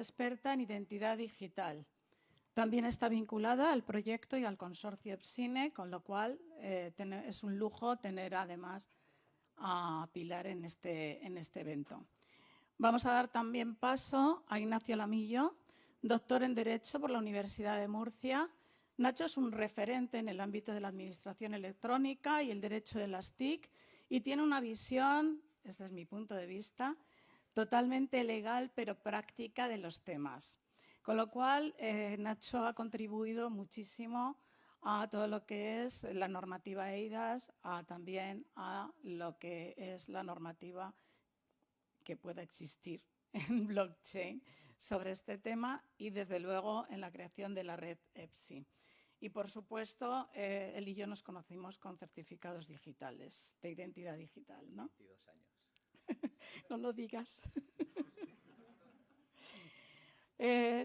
experta en identidad digital. También está vinculada al proyecto y al consorcio EPSINE, con lo cual es un lujo tener además a Pilar en este evento. Vamos a dar también paso a Ignacio Lamillo, doctor en Derecho por la Universidad de Murcia. Nacho es un referente en el ámbito de la administración electrónica y el derecho de las TIC y tiene una visión, este es mi punto de vista, totalmente legal pero práctica de los temas. Con lo cual, Nacho ha contribuido muchísimo a todo lo que es la normativa eIDAS, también a lo que es la normativa que pueda existir en blockchain sobre este tema y, desde luego, en la creación de la red EPSI. Y, por supuesto, él y yo nos conocimos con certificados digitales, de identidad digital, ¿no? 22 años. No lo digas.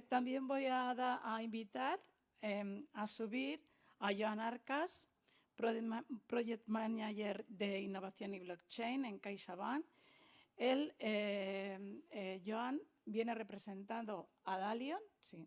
También voy a invitar a subir a Joan Arcas, Project Manager de Innovación y Blockchain en CaixaBank. Él, Joan, viene representando a Dalion. Sí.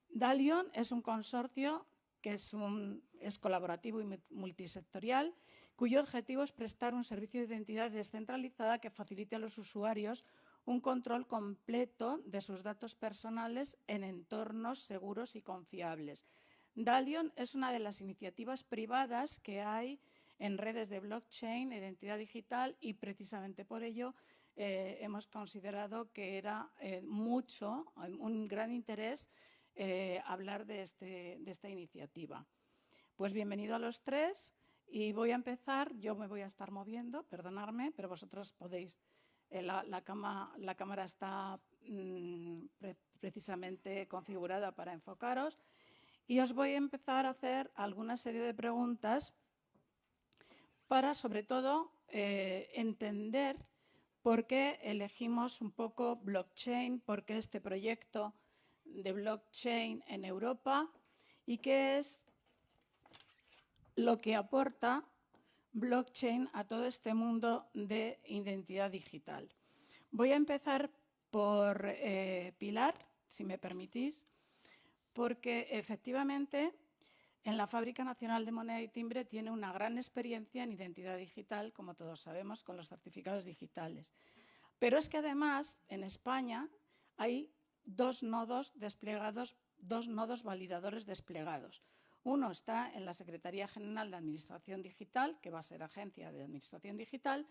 Dalion es un consorcio que es colaborativo y multisectorial, cuyo objetivo es prestar un servicio de identidad descentralizada que facilite a los usuarios un control completo de sus datos personales en entornos seguros y confiables. Dalion es una de las iniciativas privadas que hay en redes de blockchain, identidad digital, y precisamente por ello hemos considerado que era un gran interés hablar de esta iniciativa. Pues bienvenido a los tres y voy a empezar. Yo me voy a estar moviendo, perdonadme, pero vosotros podéis. La cámara está precisamente configurada para enfocaros y os voy a empezar a hacer alguna serie de preguntas para, sobre todo, entender por qué elegimos un poco blockchain, por qué este proyecto de blockchain en Europa y qué es lo que aporta blockchain a todo este mundo de identidad digital. Voy a empezar por Pilar, si me permitís, porque efectivamente en la Fábrica Nacional de Moneda y Timbre tiene una gran experiencia en identidad digital, como todos sabemos, con los certificados digitales. Pero es que además en España hay dos nodos validadores desplegados. Uno está en la Secretaría General de Administración Digital, que va a ser Agencia de Administración Digital,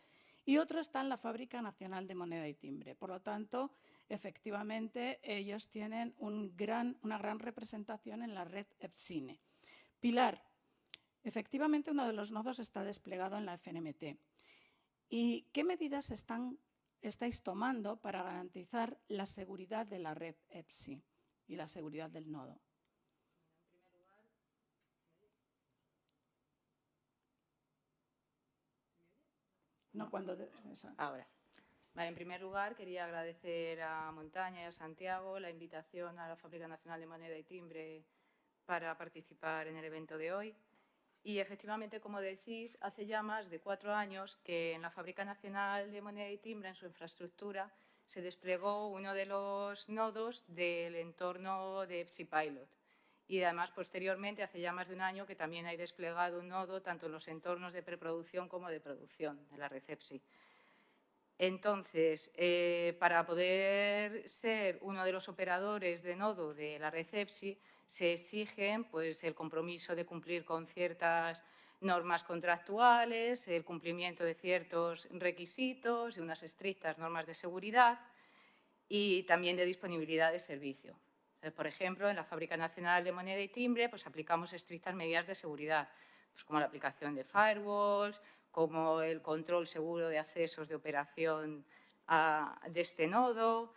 y otro está en la Fábrica Nacional de Moneda y Timbre. Por lo tanto, efectivamente, ellos tienen una gran representación en la red EPSINE. Pilar, efectivamente uno de los nodos está desplegado en la FNMT. ¿Y qué medidas estáis tomando para garantizar la seguridad de la red EPSI y la seguridad del nodo? No, Ahora. Vale, en primer lugar, quería agradecer a Montaña y a Santiago la invitación a la Fábrica Nacional de Moneda y Timbre para participar en el evento de hoy. Y efectivamente, como decís, hace ya más de 4 años que en la Fábrica Nacional de Moneda y Timbre, en su infraestructura, se desplegó uno de los nodos del entorno de EPSI Pilot. Y además, posteriormente, hace ya más de 1 año que también hay desplegado un nodo tanto en los entornos de preproducción como de producción de la red EPSI. Entonces, para poder ser uno de los operadores de nodo de la red EPSI, se exigen pues, el compromiso de cumplir con ciertas normas contractuales, el cumplimiento de ciertos requisitos, de unas estrictas normas de seguridad y también de disponibilidad de servicio. Por ejemplo, en la Fábrica Nacional de Moneda y Timbre pues, aplicamos estrictas medidas de seguridad, pues, como la aplicación de firewalls, como el control seguro de accesos de operación de este nodo,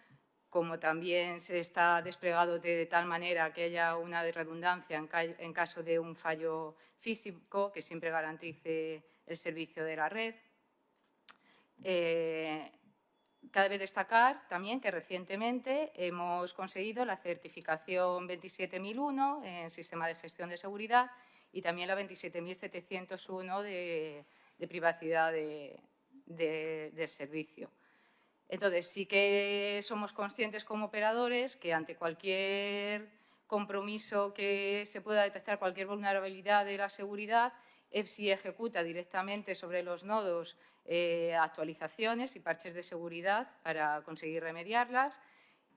como también se está desplegado de tal manera que haya una redundancia en caso de un fallo físico que siempre garantice el servicio de la red. Cabe destacar también que recientemente hemos conseguido la certificación 27001 en Sistema de Gestión de Seguridad y también la 27701 de privacidad del servicio. Entonces, sí que somos conscientes como operadores que ante cualquier compromiso que se pueda detectar, cualquier vulnerabilidad de la seguridad, EPSI ejecuta directamente sobre los nodos actualizaciones y parches de seguridad para conseguir remediarlas.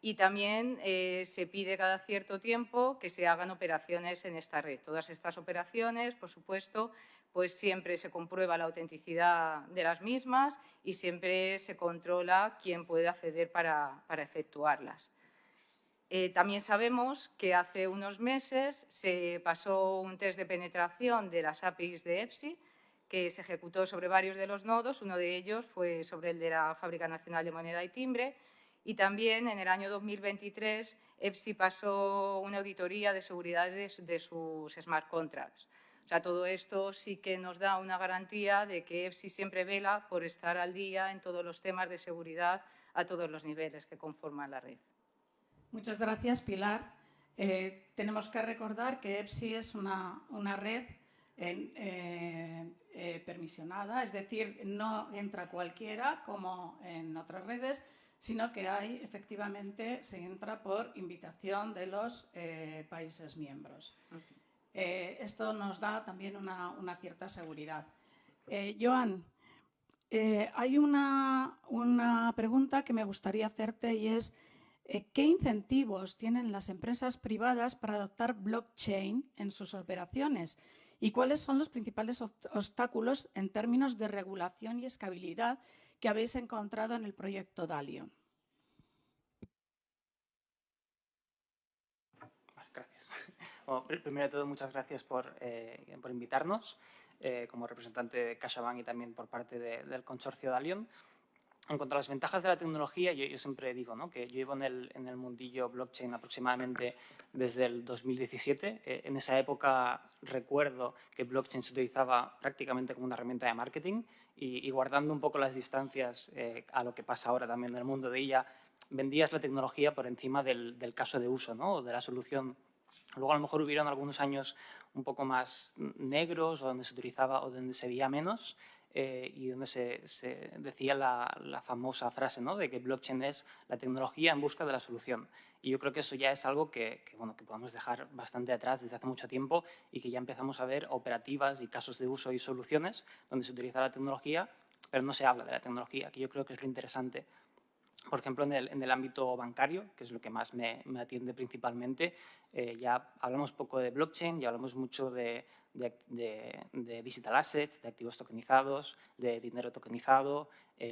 Y también se pide cada cierto tiempo que se hagan operaciones en esta red. Todas estas operaciones, por supuesto, pues siempre se comprueba la autenticidad de las mismas y siempre se controla quién puede acceder para efectuarlas. También sabemos que hace unos meses se pasó un test de penetración de las APIs de EPSI, que se ejecutó sobre varios de los nodos. Uno de ellos fue sobre el de la Fábrica Nacional de Moneda y Timbre. Y también en el año 2023 EPSI pasó una auditoría de seguridad de sus smart contracts. O sea, todo esto sí que nos da una garantía de que EPSI siempre vela por estar al día en todos los temas de seguridad a todos los niveles que conforman la red. Muchas gracias, Pilar. Tenemos que recordar que EPSI es una red permisionada, es decir, no entra cualquiera como en otras redes, sino que efectivamente se entra por invitación de los países miembros. Esto nos da también una cierta seguridad. Joan, hay una pregunta que me gustaría hacerte y es ¿qué incentivos tienen las empresas privadas para adoptar blockchain en sus operaciones? ¿Y cuáles son los principales obstáculos en términos de regulación y escalabilidad que habéis encontrado en el proyecto Dalion? Gracias. Bueno, primero de todo, muchas gracias por invitarnos como representante de CaixaBank y también por parte del consorcio Dalion. En cuanto a las ventajas de la tecnología, yo siempre digo, ¿no?, que yo llevo en el mundillo blockchain aproximadamente desde el 2017. En esa época recuerdo que blockchain se utilizaba prácticamente como una herramienta de marketing y guardando un poco las distancias a lo que pasa ahora también en el mundo de ella, vendías la tecnología por encima del caso de uso, ¿no?, o de la solución. Luego a lo mejor hubieron algunos años un poco más negros o donde se utilizaba o donde se veía menos y donde se decía la famosa frase, ¿no?, de que blockchain es la tecnología en busca de la solución. Y yo creo que eso ya es algo que podemos dejar bastante atrás desde hace mucho tiempo y que ya empezamos a ver operativas y casos de uso y soluciones donde se utiliza la tecnología, pero no se habla de la tecnología, que yo creo que es lo interesante. Por ejemplo, en el ámbito bancario, que es lo que más me atiende principalmente, ya hablamos poco de blockchain, ya hablamos mucho de digital assets, de activos tokenizados, de dinero tokenizado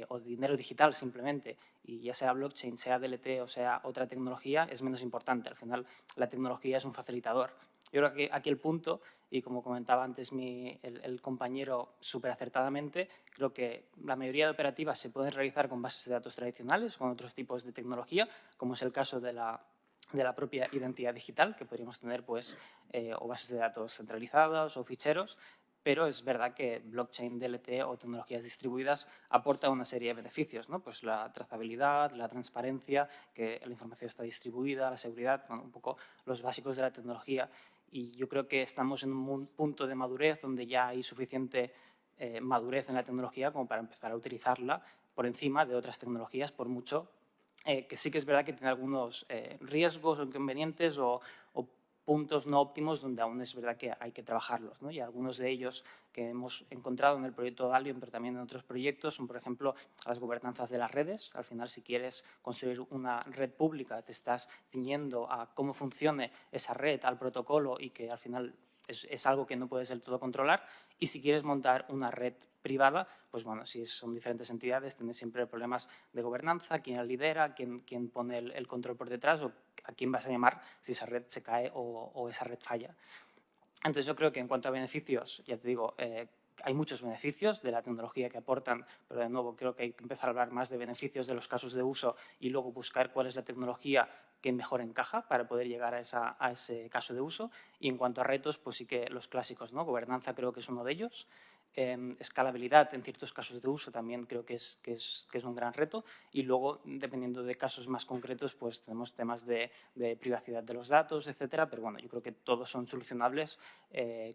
o de dinero digital simplemente. Y ya sea blockchain, sea DLT o sea otra tecnología, es menos importante. Al final, la tecnología es un facilitador. Yo creo que aquí el punto, y como comentaba antes el compañero súper acertadamente, creo que la mayoría de operativas se pueden realizar con bases de datos tradicionales, con otros tipos de tecnología, como es el caso de la propia identidad digital, que podríamos tener pues, o bases de datos centralizadas o ficheros, pero es verdad que blockchain, DLT o tecnologías distribuidas aportan una serie de beneficios, ¿no? Pues la trazabilidad, la transparencia, que la información está distribuida, la seguridad, bueno, un poco los básicos de la tecnología. Y yo creo que estamos en un punto de madurez donde ya hay suficiente madurez en la tecnología como para empezar a utilizarla por encima de otras tecnologías, por mucho que sí que es verdad que tiene algunos riesgos o inconvenientes o puntos no óptimos donde aún es verdad que hay que trabajarlos, ¿no? Y algunos de ellos que hemos encontrado en el proyecto Dalion, pero también en otros proyectos, son, por ejemplo, las gobernanzas de las redes. Al final, si quieres construir una red pública, te estás ciñendo a cómo funcione esa red, al protocolo y que al final es algo que no puedes del todo controlar. Y si quieres montar una red privada, pues bueno, si son diferentes entidades, tienes siempre problemas de gobernanza, quién la lidera, quién pone el control por detrás o a quién vas a llamar si esa red se cae o esa red falla. Entonces, yo creo que en cuanto a beneficios, ya te digo, hay muchos beneficios de la tecnología que aportan, pero de nuevo creo que hay que empezar a hablar más de beneficios de los casos de uso y luego buscar cuál es la tecnología que mejor encaja para poder llegar a ese caso de uso. Y en cuanto a retos, pues sí que los clásicos, ¿no? Gobernanza creo que es uno de ellos. escalabilidad en ciertos casos de uso también creo que es un gran reto. Y luego, dependiendo de casos más concretos, pues tenemos temas de privacidad de los datos, etcétera. Pero bueno, yo creo que todos son solucionables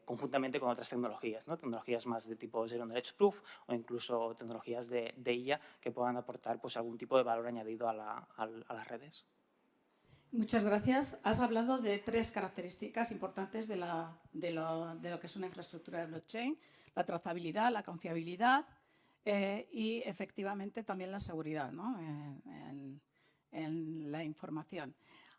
conjuntamente con otras tecnologías, ¿no? Tecnologías más de tipo Zero Knowledge Proof o incluso tecnologías de IA que puedan aportar pues, algún tipo de valor añadido a las redes. Muchas gracias. Has hablado de 3 características importantes de lo que es una infraestructura de blockchain: la trazabilidad, la confiabilidad y, efectivamente, también la seguridad, ¿no? en la información.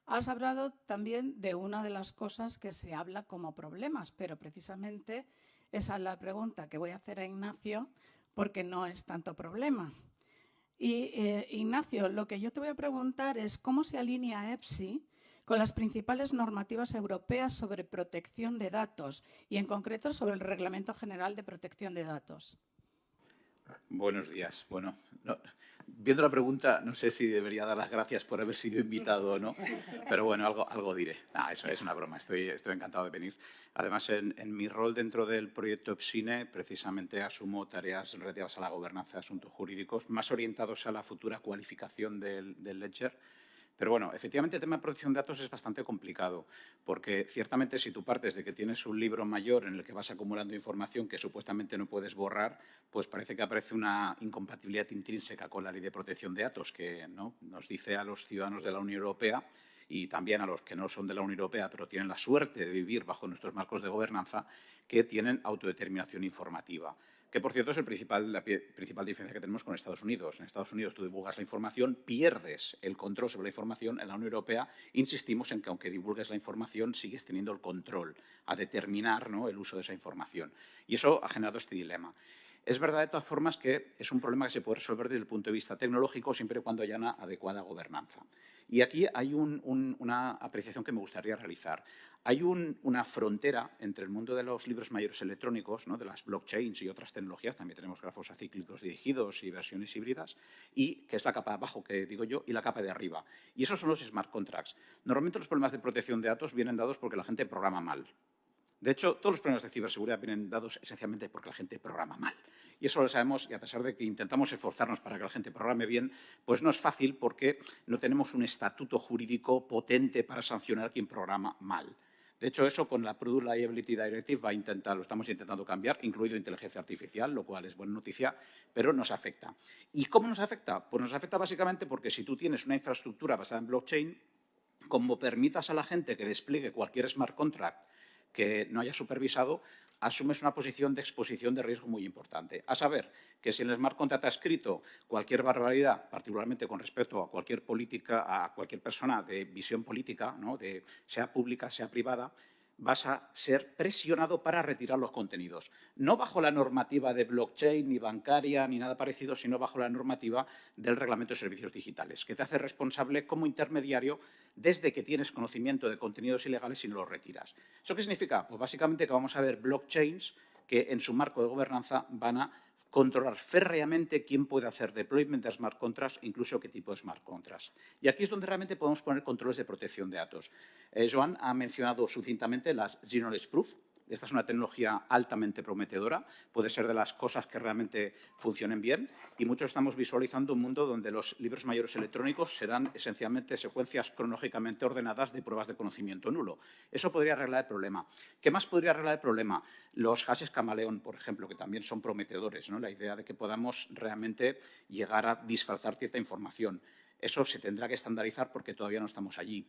Has hablado también de una de las cosas que se habla como problemas, pero precisamente esa es la pregunta que voy a hacer a Ignacio, porque no es tanto problema. Y, Ignacio, lo que yo te voy a preguntar es cómo se alinea EPSI con las principales normativas europeas sobre protección de datos y, en concreto, sobre el Reglamento General de Protección de Datos. Buenos días. Bueno, viendo la pregunta, no sé si debería dar las gracias por haber sido invitado o no, pero bueno, algo diré. Eso es una broma, estoy encantado de venir. Además, en mi rol dentro del proyecto EPSINE, precisamente asumo tareas relativas a la gobernanza de asuntos jurídicos, más orientados a la futura cualificación del Ledger. Pero bueno, efectivamente el tema de protección de datos es bastante complicado, porque ciertamente si tú partes de que tienes un libro mayor en el que vas acumulando información que supuestamente no puedes borrar, pues parece que aparece una incompatibilidad intrínseca con la Ley de Protección de Datos, que ¿no? nos dice a los ciudadanos de la Unión Europea y también a los que no son de la Unión Europea, pero tienen la suerte de vivir bajo nuestros marcos de gobernanza, que tienen autodeterminación informativa. Que, por cierto, es la principal diferencia que tenemos con Estados Unidos. En Estados Unidos tú divulgas la información, pierdes el control sobre la información. En la Unión Europea insistimos en que, aunque divulgues la información, sigues teniendo el control a determinar, ¿no?, el uso de esa información. Y eso ha generado este dilema. Es verdad, de todas formas, que es un problema que se puede resolver desde el punto de vista tecnológico siempre y cuando haya una adecuada gobernanza. Y aquí hay una apreciación que me gustaría realizar. Hay una frontera entre el mundo de los libros mayores electrónicos, ¿no?, de las blockchains y otras tecnologías, también tenemos grafos acíclicos dirigidos y versiones híbridas, y que es la capa de abajo, que digo yo, y la capa de arriba. Y esos son los smart contracts. Normalmente los problemas de protección de datos vienen dados porque la gente programa mal. De hecho, todos los problemas de ciberseguridad vienen dados esencialmente porque la gente programa mal. Y eso lo sabemos, y a pesar de que intentamos esforzarnos para que la gente programe bien, pues no es fácil porque no tenemos un estatuto jurídico potente para sancionar a quien programa mal. De hecho, eso con la Product Liability Directive lo estamos intentando cambiar, incluido inteligencia artificial, lo cual es buena noticia, pero nos afecta. ¿Y cómo nos afecta? Pues nos afecta básicamente porque si tú tienes una infraestructura basada en blockchain, como permitas a la gente que despliegue cualquier smart contract que no haya supervisado, asumes una posición de exposición de riesgo muy importante. A saber, que si en el smart contract ha escrito cualquier barbaridad, particularmente con respecto a cualquier política, a cualquier persona de visión política, ¿no?, sea pública, sea privada, vas a ser presionado para retirar los contenidos. No bajo la normativa de blockchain, ni bancaria, ni nada parecido, sino bajo la normativa del Reglamento de Servicios Digitales, que te hace responsable como intermediario desde que tienes conocimiento de contenidos ilegales y no los retiras. ¿Eso qué significa? Pues básicamente que vamos a ver blockchains que en su marco de gobernanza van a controlar férreamente quién puede hacer deployment de smart contracts, incluso qué tipo de smart contracts. Y aquí es donde realmente podemos poner controles de protección de datos. Joan ha mencionado sucintamente las Zero Knowledge Proof. Esta es una tecnología altamente prometedora, puede ser de las cosas que realmente funcionen bien, y muchos estamos visualizando un mundo donde los libros mayores electrónicos serán esencialmente secuencias cronológicamente ordenadas de pruebas de conocimiento nulo. Eso podría arreglar el problema. ¿Qué más podría arreglar el problema? Los hashes camaleón, por ejemplo, que también son prometedores, ¿no? La idea de que podamos realmente llegar a disfrazar cierta información. Eso se tendrá que estandarizar porque todavía no estamos allí.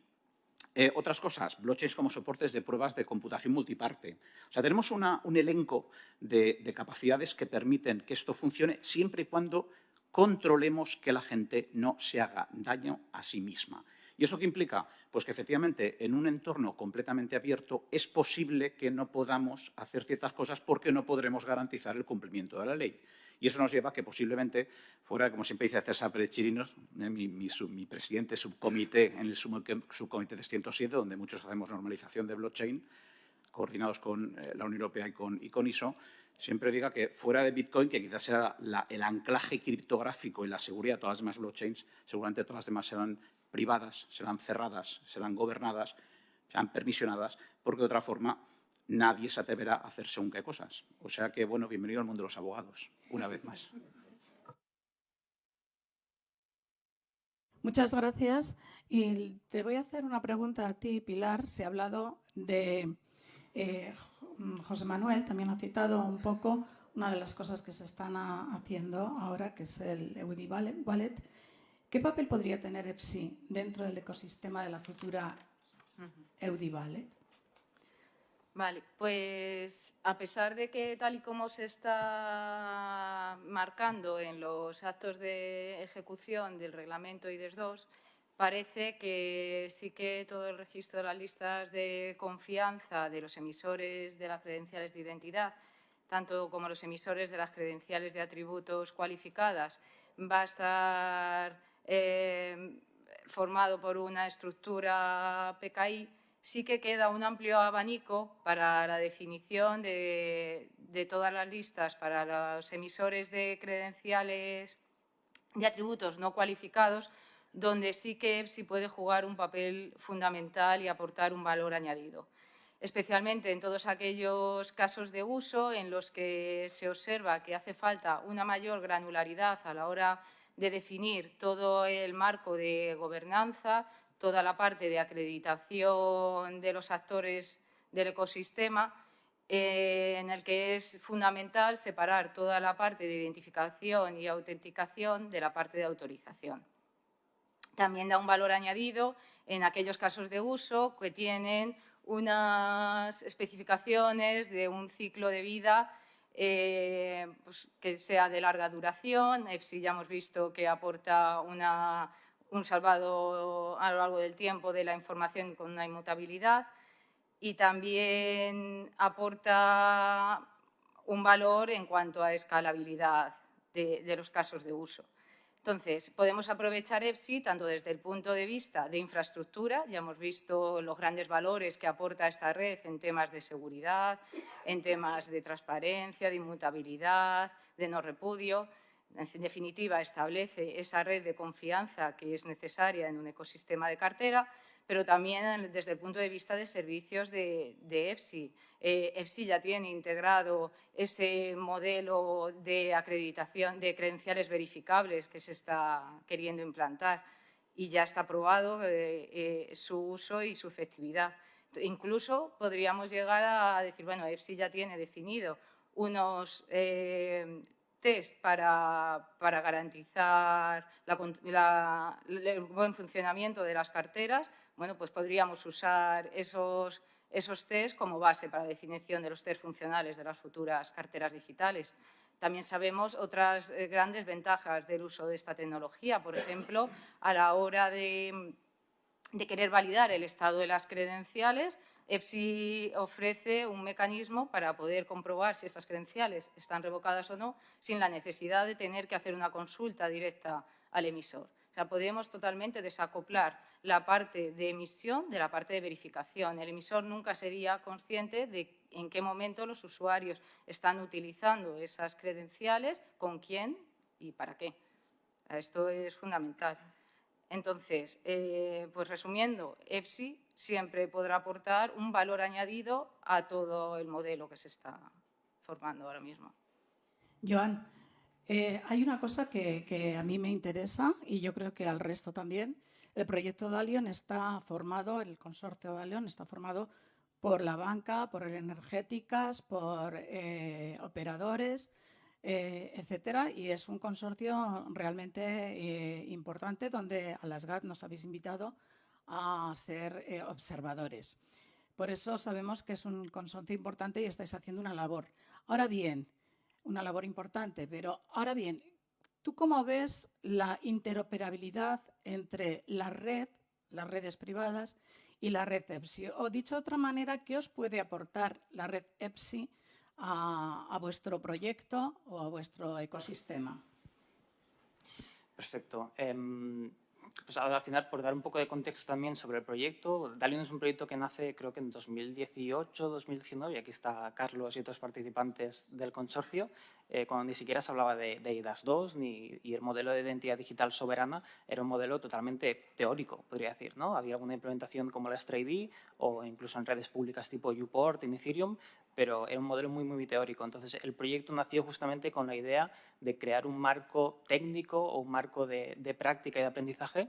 Otras cosas, blockchains como soportes de pruebas de computación multiparte. O sea, tenemos un elenco de capacidades que permiten que esto funcione siempre y cuando controlemos que la gente no se haga daño a sí misma. ¿Y eso qué implica? Pues que efectivamente en un entorno completamente abierto es posible que no podamos hacer ciertas cosas porque no podremos garantizar el cumplimiento de la ley. Y eso nos lleva a que posiblemente fuera, como siempre dice César Pérez Chirinos, mi presidente subcomité en el subcomité 307, donde muchos hacemos normalización de blockchain, coordinados con la Unión Europea y con ISO, siempre diga que fuera de Bitcoin, que quizás sea el anclaje criptográfico y la seguridad de todas las demás blockchains, seguramente todas las demás serán privadas, serán cerradas, serán gobernadas, serán permisionadas, porque de otra forma nadie se atreverá a hacer según qué cosas. O sea que, bueno, bienvenido al mundo de los abogados, una vez más. Muchas gracias. Y te voy a hacer una pregunta a ti, Pilar. Se ha hablado de José Manuel, también ha citado un poco una de las cosas que se están haciendo ahora, que es el EUDI Wallet. ¿Qué papel podría tener EPSI dentro del ecosistema de la futura EUDI Wallet? Vale, pues a pesar de que tal y como se está marcando en los actos de ejecución del reglamento IDES 2, parece que sí que todo el registro de las listas de confianza de los emisores de las credenciales de identidad, tanto como los emisores de las credenciales de atributos cualificadas, va a estar formado por una estructura PKI. Sí que queda un amplio abanico para la definición de todas las listas para los emisores de credenciales de atributos no cualificados, donde sí que EPSI puede jugar un papel fundamental y aportar un valor añadido, especialmente en todos aquellos casos de uso en los que se observa que hace falta una mayor granularidad a la hora de definir todo el marco de gobernanza, toda la parte de acreditación de los actores del ecosistema, en el que es fundamental separar toda la parte de identificación y autenticación de la parte de autorización. También da un valor añadido en aquellos casos de uso que tienen unas especificaciones de un ciclo de vida pues, que sea de larga duración. EPSI ya hemos visto que aporta un salvado a lo largo del tiempo de la información con una inmutabilidad y también aporta un valor en cuanto a escalabilidad de los casos de uso. Entonces, podemos aprovechar EPSI tanto desde el punto de vista de infraestructura, ya hemos visto los grandes valores que aporta esta red en temas de seguridad, en temas de transparencia, de inmutabilidad, de no repudio. En definitiva, establece esa red de confianza que es necesaria en un ecosistema de cartera, pero también desde el punto de vista de servicios de EPSI. EPSI ya tiene integrado ese modelo de acreditación de credenciales verificables que se está queriendo implantar y ya está probado su uso y su efectividad. Incluso podríamos llegar a decir, bueno, EPSI ya tiene definido unos test para garantizar el buen funcionamiento de las carteras. Bueno, pues podríamos usar esos test como base para la definición de los test funcionales de las futuras carteras digitales. También sabemos otras grandes ventajas del uso de esta tecnología, por ejemplo, a la hora de querer validar el estado de las credenciales. EPSI ofrece un mecanismo para poder comprobar si estas credenciales están revocadas o no, sin la necesidad de tener que hacer una consulta directa al emisor. O sea, podemos totalmente desacoplar la parte de emisión de la parte de verificación. El emisor nunca sería consciente de en qué momento los usuarios están utilizando esas credenciales, con quién y para qué. Esto es fundamental. Entonces, pues resumiendo, EPSI siempre podrá aportar un valor añadido a todo el modelo que se está formando ahora mismo. Joan, hay una cosa que a mí me interesa y yo creo que al resto también. El proyecto Dalion está formado, el consorcio Dalion está formado por la banca, por energéticas, por operadores, etcétera, y es un consorcio realmente importante donde a las GAT nos habéis invitado a ser observadores. Por eso sabemos que es un consorcio importante y estáis haciendo una labor. Ahora bien, una labor importante, pero ahora bien, ¿tú cómo ves la interoperabilidad entre las redes privadas y la red EPSI? O dicho de otra manera, ¿qué os puede aportar la red EPSI a vuestro proyecto o a vuestro ecosistema? Perfecto. pues al final, por dar un poco de contexto también sobre el proyecto, Dalion es un proyecto que nace creo que en 2018, 2019, y aquí está Carlos y otros participantes del consorcio, cuando ni siquiera se hablaba de eIDAS 2 y el modelo de identidad digital soberana era un modelo totalmente teórico, podría decir, ¿no? Había alguna implementación como la StraID o incluso en redes públicas tipo UPort en Ethereum, pero era un modelo muy, muy teórico. Entonces, el proyecto nació justamente con la idea de crear un marco técnico o un marco de práctica y de aprendizaje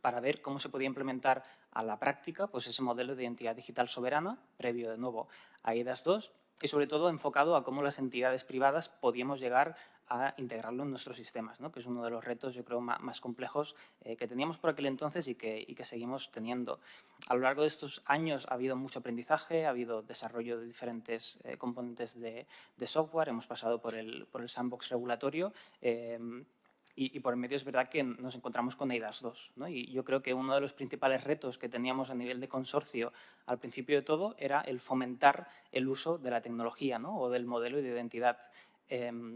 para ver cómo se podía implementar a la práctica pues ese modelo de identidad digital soberana, previo de nuevo a eIDAS 2, y sobre todo enfocado a cómo las entidades privadas podíamos llegar a integrarlo en nuestros sistemas, ¿no? Que es uno de los retos, yo creo, más complejos que teníamos por aquel entonces y que seguimos teniendo. A lo largo de estos años ha habido mucho aprendizaje, ha habido desarrollo de diferentes componentes de software, hemos pasado por el sandbox regulatorio, y por el medio es verdad que nos encontramos con eIDAS 2, ¿no? Y yo creo que uno de los principales retos que teníamos a nivel de consorcio al principio de todo era el fomentar el uso de la tecnología, ¿no? O del modelo de identidad.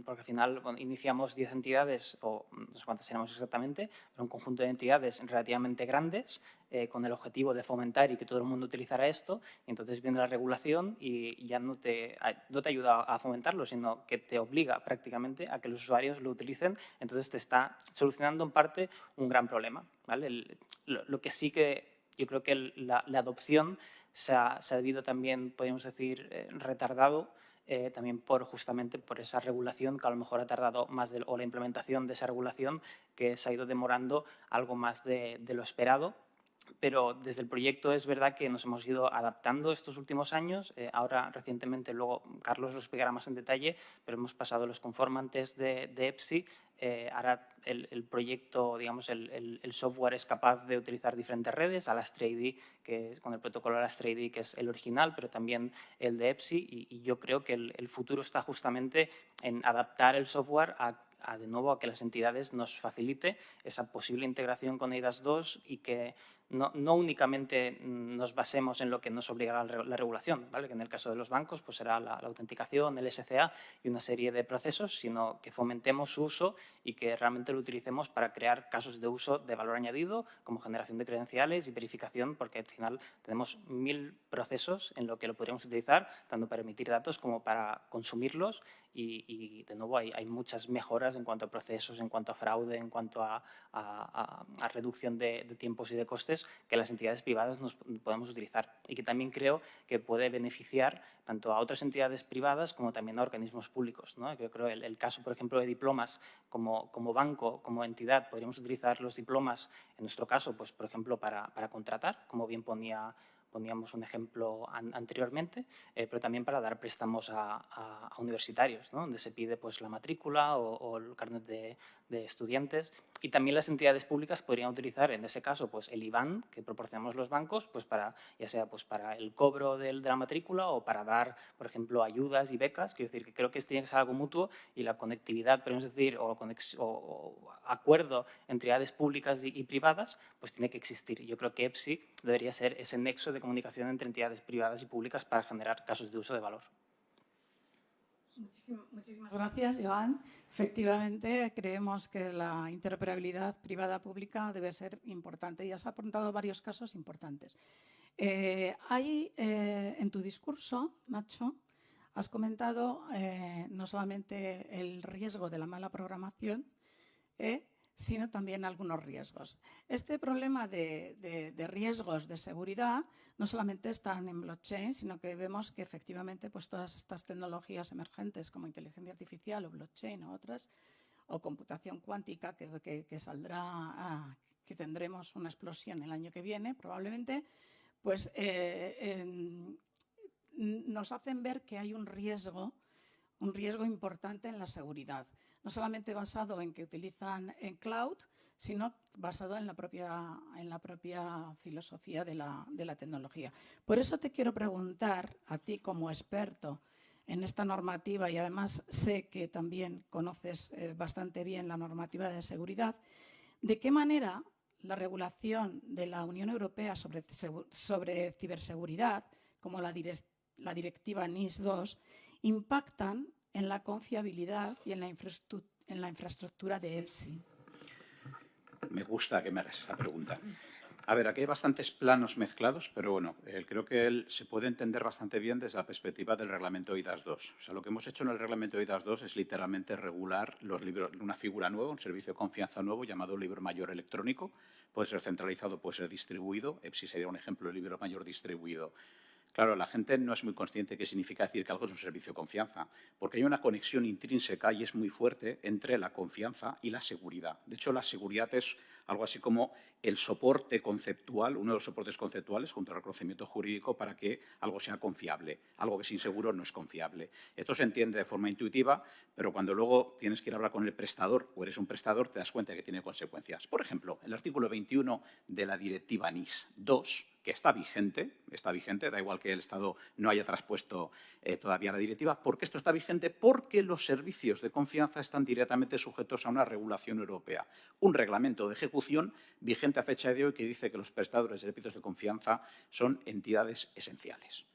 Porque al final iniciamos 10 entidades, o no sé cuántas éramos exactamente, pero un conjunto de entidades relativamente grandes con el objetivo de fomentar y que todo el mundo utilizara esto. Y entonces viene la regulación y ya no te ayuda a fomentarlo, sino que te obliga prácticamente a que los usuarios lo utilicen. Entonces te está solucionando en parte un gran problema, ¿vale? Lo que sí que yo creo que la adopción se ha debido también, podríamos decir, retardado, también justamente por esa regulación que a lo mejor ha tardado más, o la implementación de esa regulación que se ha ido demorando algo más de lo esperado. Pero desde el proyecto es verdad que nos hemos ido adaptando estos últimos años. Ahora, recientemente, luego Carlos lo explicará más en detalle, pero hemos pasado los conformantes de EPSI. Ahora el proyecto, digamos, el software es capaz de utilizar diferentes redes, Alastria-ID, que es con el protocolo Alastria-ID, que es el original, pero también el de EPSI. Y yo creo que el futuro está justamente en adaptar el software de nuevo a que las entidades nos facilite esa posible integración con eIDAS 2 y que no únicamente nos basemos en lo que nos obligará la regulación, ¿vale? Que en el caso de los bancos pues será la autenticación, el SCA y una serie de procesos, sino que fomentemos su uso y que realmente lo utilicemos para crear casos de uso de valor añadido, como generación de credenciales y verificación, porque al final tenemos 1000 procesos en lo que lo podríamos utilizar, tanto para emitir datos como para consumirlos. Y de nuevo hay muchas mejoras en cuanto a procesos, en cuanto a fraude, en cuanto a reducción de tiempos y de costes que las entidades privadas nos podemos utilizar, y que también creo que puede beneficiar tanto a otras entidades privadas como también a organismos públicos, ¿no? Yo creo el caso, por ejemplo, de diplomas como banco, como entidad, podríamos utilizar los diplomas, en nuestro caso, pues por ejemplo, para contratar, como bien poníamos un ejemplo anteriormente, pero también para dar préstamos a universitarios, ¿no? Donde se pide pues, la matrícula o el carnet de estudiantes. Y también las entidades públicas podrían utilizar, en ese caso, pues, el IBAN que proporcionamos los bancos, pues, ya sea pues, para el cobro de la matrícula o para dar, por ejemplo, ayudas y becas. Quiero decir que creo que tiene que ser algo mutuo y la conectividad, podemos decir, o acuerdo entre entidades públicas y privadas, pues tiene que existir. Yo creo que EPSI debería ser ese nexo de comunicación entre entidades privadas y públicas para generar casos de uso de valor. Muchísimas gracias, Joan. Efectivamente, creemos que la interoperabilidad privada-pública debe ser importante y has apuntado varios casos importantes. En tu discurso, Nacho, has comentado no solamente el riesgo de la mala programación, sino también algunos riesgos. Este problema de riesgos de seguridad no solamente están en blockchain, sino que vemos que efectivamente pues, todas estas tecnologías emergentes como inteligencia artificial o blockchain o otras, o computación cuántica que saldrá, que tendremos una explosión el año que viene probablemente, pues nos hacen ver que hay un riesgo importante en la seguridad. No solamente basado en que utilizan en cloud, sino basado en la propia filosofía de la tecnología. Por eso te quiero preguntar a ti como experto en esta normativa, y además sé que también conoces bastante bien la normativa de seguridad, ¿de qué manera la regulación de la Unión Europea sobre ciberseguridad, como la directiva NIS2, impactan en la confiabilidad y en la infraestructura de EPSI? Me gusta que me hagas esta pregunta. A ver, aquí hay bastantes planos mezclados, pero bueno, creo que se puede entender bastante bien desde la perspectiva del reglamento eIDAS 2. O sea, lo que hemos hecho en el reglamento eIDAS 2 es literalmente regular los libros, una figura nueva, un servicio de confianza nuevo llamado libro mayor electrónico. Puede ser centralizado, puede ser distribuido. EPSI sería un ejemplo de libro mayor distribuido. Claro, la gente no es muy consciente de qué significa decir que algo es un servicio de confianza, porque hay una conexión intrínseca y es muy fuerte entre la confianza y la seguridad. De hecho, la seguridad es algo así como el soporte conceptual, uno de los soportes conceptuales junto al reconocimiento jurídico para que algo sea confiable. Algo que es inseguro no es confiable. Esto se entiende de forma intuitiva, pero cuando luego tienes que ir a hablar con el prestador o eres un prestador, te das cuenta de que tiene consecuencias. Por ejemplo, el artículo 21 de la Directiva NIS 2, que está vigente, da igual que el Estado no haya traspuesto todavía la directiva. ¿Por qué esto está vigente? Porque los servicios de confianza están directamente sujetos a una regulación europea, un reglamento de ejecución vigente a fecha de hoy que dice que los prestadores de servicios de confianza son entidades esenciales.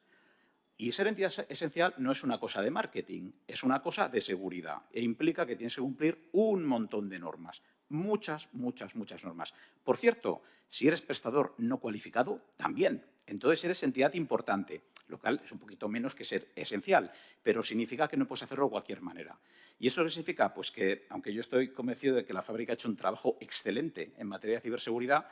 Y ser entidad esencial no es una cosa de marketing, es una cosa de seguridad e implica que tienes que cumplir un montón de normas. Muchas normas. Por cierto, si eres prestador no cualificado, también. Entonces eres entidad importante, lo cual es un poquito menos que ser esencial, pero significa que no puedes hacerlo de cualquier manera. ¿Y eso qué significa? Pues que, aunque yo estoy convencido de que la fábrica ha hecho un trabajo excelente en materia de ciberseguridad,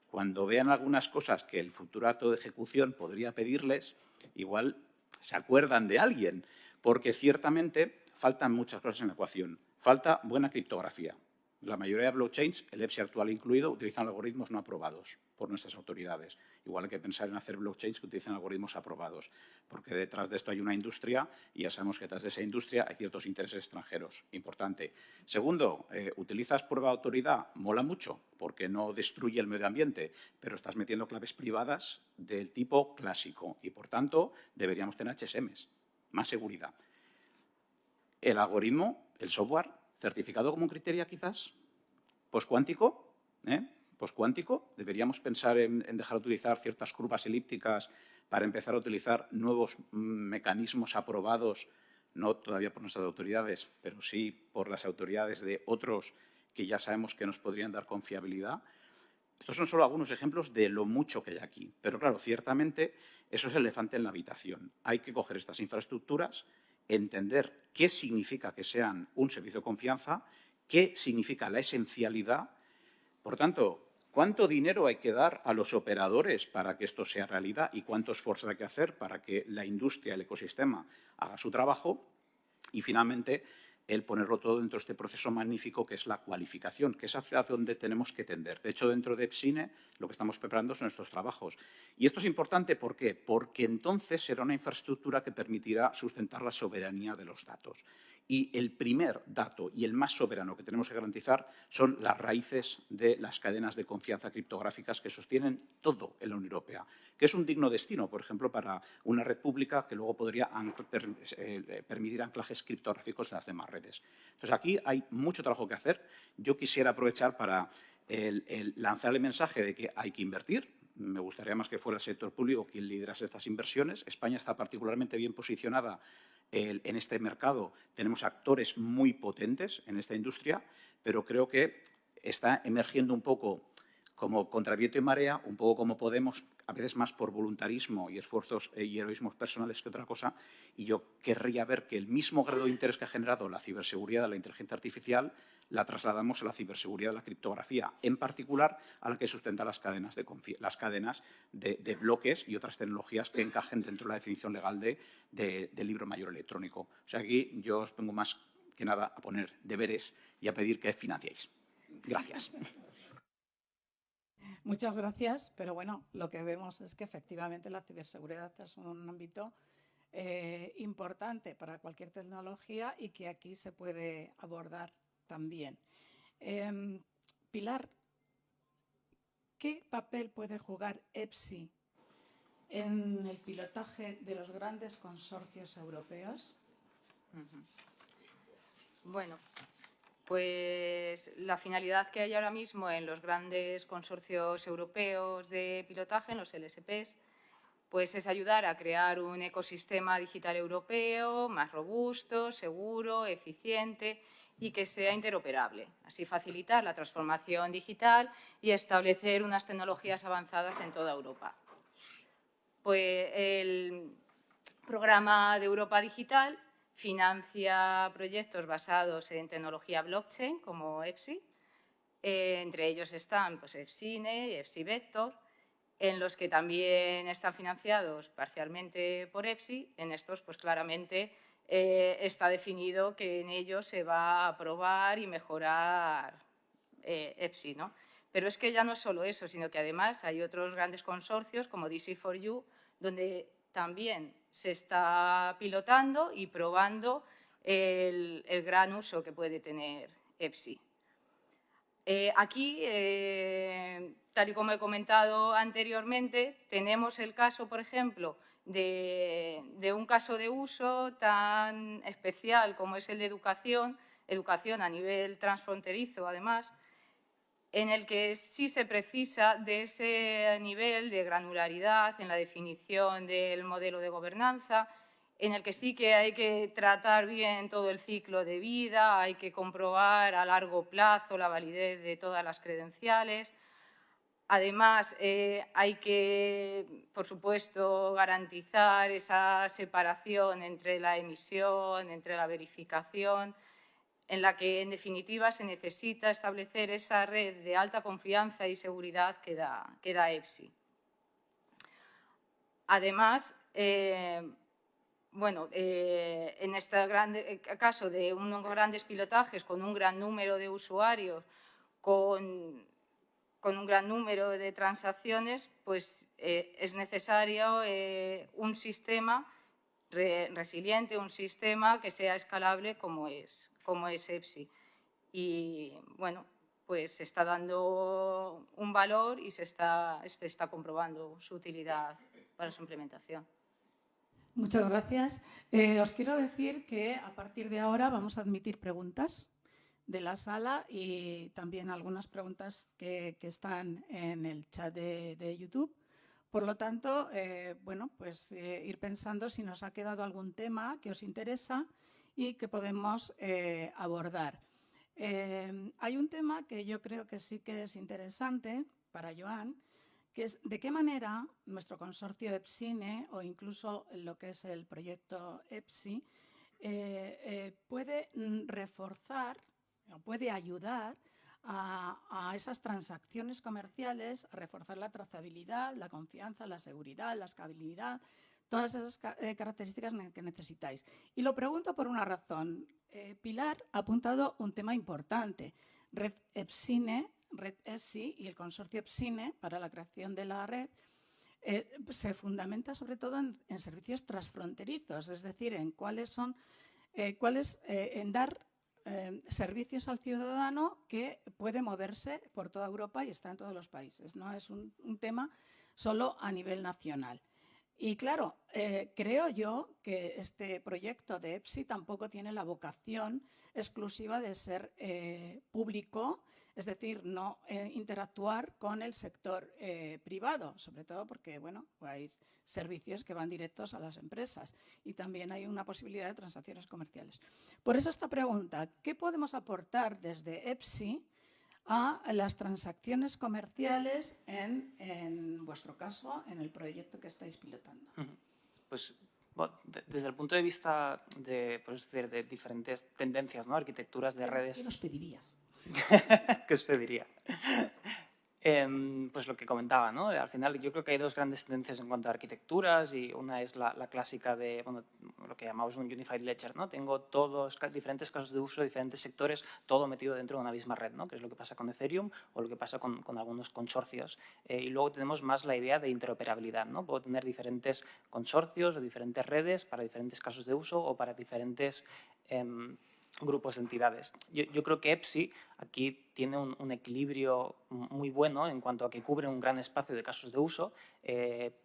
cuando vean algunas cosas que el futuro acto de ejecución podría pedirles, igual se acuerdan de alguien, porque ciertamente faltan muchas cosas en la ecuación. Falta buena criptografía. La mayoría de blockchains, el EPSI actual incluido, utilizan algoritmos no aprobados por nuestras autoridades. Igual hay que pensar en hacer blockchains que utilicen algoritmos aprobados, porque detrás de esto hay una industria y ya sabemos que detrás de esa industria hay ciertos intereses extranjeros. Importante. Segundo, ¿utilizas prueba de autoridad? Mola mucho, porque no destruye el medio ambiente, pero estás metiendo claves privadas del tipo clásico y, por tanto, deberíamos tener HSMs. Más seguridad. El algoritmo, el software, certificado como un criterio quizás, poscuántico, poscuántico, deberíamos pensar en dejar de utilizar ciertas curvas elípticas para empezar a utilizar nuevos mecanismos aprobados, no todavía por nuestras autoridades, pero sí por las autoridades de otros que ya sabemos que nos podrían dar confiabilidad. Estos son solo algunos ejemplos de lo mucho que hay aquí, pero claro, ciertamente eso es el elefante en la habitación. Hay que coger estas infraestructuras, entender qué significa que sean un servicio de confianza, qué significa la esencialidad. Por tanto, ¿cuánto dinero hay que dar a los operadores para que esto sea realidad y cuánto esfuerzo hay que hacer para que la industria, el ecosistema, haga su trabajo? Y, finalmente, el ponerlo todo dentro de este proceso magnífico que es la cualificación, que es hacia donde tenemos que tender. De hecho, dentro de EPSINE lo que estamos preparando son estos trabajos. Y esto es importante, ¿por qué? Porque entonces será una infraestructura que permitirá sustentar la soberanía de los datos. Y el primer dato y el más soberano que tenemos que garantizar son las raíces de las cadenas de confianza criptográficas que sostienen todo en la Unión Europea, que es un digno destino, por ejemplo, para una red pública que luego podría permitir anclajes criptográficos en las demás redes. Entonces, aquí hay mucho trabajo que hacer. Yo quisiera aprovechar para lanzar el mensaje de que hay que invertir. Me gustaría más que fuera el sector público quien liderase estas inversiones. España está particularmente bien posicionada en este mercado. Tenemos actores muy potentes en esta industria, pero creo que está emergiendo un poco como contra viento y marea, un poco como Podemos, a veces más por voluntarismo y esfuerzos y heroísmos personales que otra cosa, y yo querría ver que el mismo grado de interés que ha generado la ciberseguridad de la inteligencia artificial la trasladamos a la ciberseguridad de la criptografía, en particular a la que sustenta las cadenas de bloques y otras tecnologías que encajen dentro de la definición legal de libro mayor electrónico. O sea, aquí yo os pongo más que nada a poner deberes y a pedir que financiéis. Gracias. Muchas gracias, pero bueno, lo que vemos es que efectivamente la ciberseguridad es un ámbito importante para cualquier tecnología y que aquí se puede abordar también. Pilar, ¿qué papel puede jugar EPSI en el pilotaje de los grandes consorcios europeos? Bueno, pues la finalidad que hay ahora mismo en los grandes consorcios europeos de pilotaje, en los LSPs, pues es ayudar a crear un ecosistema digital europeo más robusto, seguro, eficiente y que sea interoperable. Así facilitar la transformación digital y establecer unas tecnologías avanzadas en toda Europa. Pues el Programa de Europa Digital financia proyectos basados en tecnología blockchain como EPSI. Entre ellos están pues, EPSINE y EPSI Vector, en los que también están financiados parcialmente por EPSI. En estos, pues claramente está definido que en ellos se va a aprobar y mejorar EPSI, ¿no? Pero es que ya no es solo eso, sino que además hay otros grandes consorcios como DC4U, donde también se está pilotando y probando el gran uso que puede tener EPSI. Aquí, tal y como he comentado anteriormente, tenemos el caso, por ejemplo, de un caso de uso tan especial como es el de educación a nivel transfronterizo, además, en el que sí se precisa de ese nivel de granularidad en la definición del modelo de gobernanza, en el que sí que hay que tratar bien todo el ciclo de vida, hay que comprobar a largo plazo la validez de todas las credenciales. Además, hay que, por supuesto, garantizar esa separación entre la emisión, entre la verificación, en la que, en definitiva, se necesita establecer esa red de alta confianza y seguridad que da EPSI. Además, bueno, en este caso de unos grandes pilotajes con un gran número de usuarios, con un gran número de transacciones, pues es necesario un sistema resiliente, un sistema que sea escalable como es EPSI. Y, bueno, pues se está dando un valor y se está comprobando su utilidad para su implementación. Muchas gracias. Os quiero decir que a partir de ahora vamos a admitir preguntas de la sala y también algunas preguntas que están en el chat de YouTube. Por lo tanto, bueno, pues ir pensando si nos ha quedado algún tema que os interesa y que podemos abordar. Hay un tema que yo creo que sí que es interesante para Joan, que es de qué manera nuestro consorcio EPSINE o incluso lo que es el proyecto EPSI puede reforzar o puede ayudar a esas transacciones comerciales, a reforzar la trazabilidad, la confianza, la seguridad, la escalabilidad, todas esas características que necesitáis. Y lo pregunto por una razón. Pilar ha apuntado un tema importante. Red EPSINE, Red EPSI y el consorcio EPSINE para la creación de la red se fundamenta sobre todo en servicios transfronterizos, es decir, en en dar servicios al ciudadano que puede moverse por toda Europa y está en todos los países. No es un tema solo a nivel nacional. Y claro, creo yo que este proyecto de EPSI tampoco tiene la vocación exclusiva de ser público, es decir, no interactuar con el sector privado, sobre todo porque, bueno, hay servicios que van directos a las empresas y también hay una posibilidad de transacciones comerciales. Por eso esta pregunta, ¿qué podemos aportar desde EPSI a las transacciones comerciales en vuestro caso, en el proyecto que estáis pilotando? Pues bueno, desde el punto de vista de diferentes tendencias, ¿no? Arquitecturas de redes. ¿Qué nos pedirías? ¿Qué os pediría? Pues lo que comentaba, ¿no? Al final yo creo que hay dos grandes tendencias en cuanto a arquitecturas y una es la clásica de, bueno, lo que llamamos un Unified Ledger, ¿no? Tengo todos diferentes casos de uso, diferentes sectores, todo metido dentro de una misma red, ¿no? Que es lo que pasa con Ethereum o lo que pasa con algunos consorcios. Y luego tenemos más la idea de interoperabilidad, ¿no? Puedo tener diferentes consorcios o diferentes redes para diferentes casos de uso o para diferentes grupos de entidades. Yo creo que EPSI aquí tiene un equilibrio muy bueno en cuanto a que cubre un gran espacio de casos de uso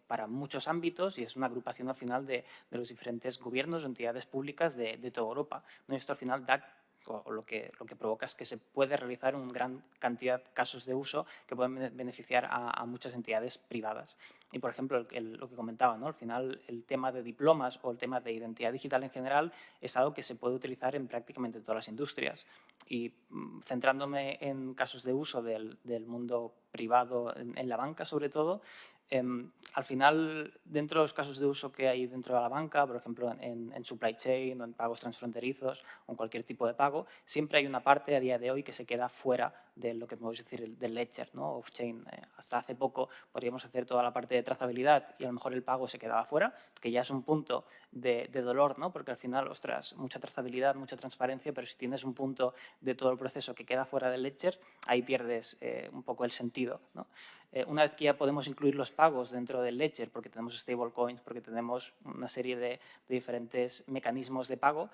para muchos ámbitos y es una agrupación al final de los diferentes gobiernos o entidades públicas de toda Europa. ¿No? Esto al final da o lo que provoca es que se puede realizar una gran cantidad de casos de uso que pueden beneficiar a muchas entidades privadas. Y, por ejemplo, lo que comentaba, ¿no? Al final, el tema de diplomas o el tema de identidad digital en general es algo que se puede utilizar en prácticamente todas las industrias. Y centrándome en casos de uso del mundo privado, en la banca sobre todo, al final, dentro de los casos de uso que hay dentro de la banca, por ejemplo, en supply chain o en pagos transfronterizos o en cualquier tipo de pago, siempre hay una parte a día de hoy que se queda fuera de lo que podemos decir del ledger, ¿no? Off-chain. Hasta hace poco podríamos hacer toda la parte de trazabilidad y a lo mejor el pago se quedaba fuera, que ya es un punto de dolor, ¿no? Porque al final, ostras, mucha trazabilidad, mucha transparencia, pero si tienes un punto de todo el proceso que queda fuera del ledger, ahí pierdes un poco el sentido, ¿no? Una vez que ya podemos incluir los pagos dentro del ledger, porque tenemos stablecoins, porque tenemos una serie de diferentes mecanismos de pago,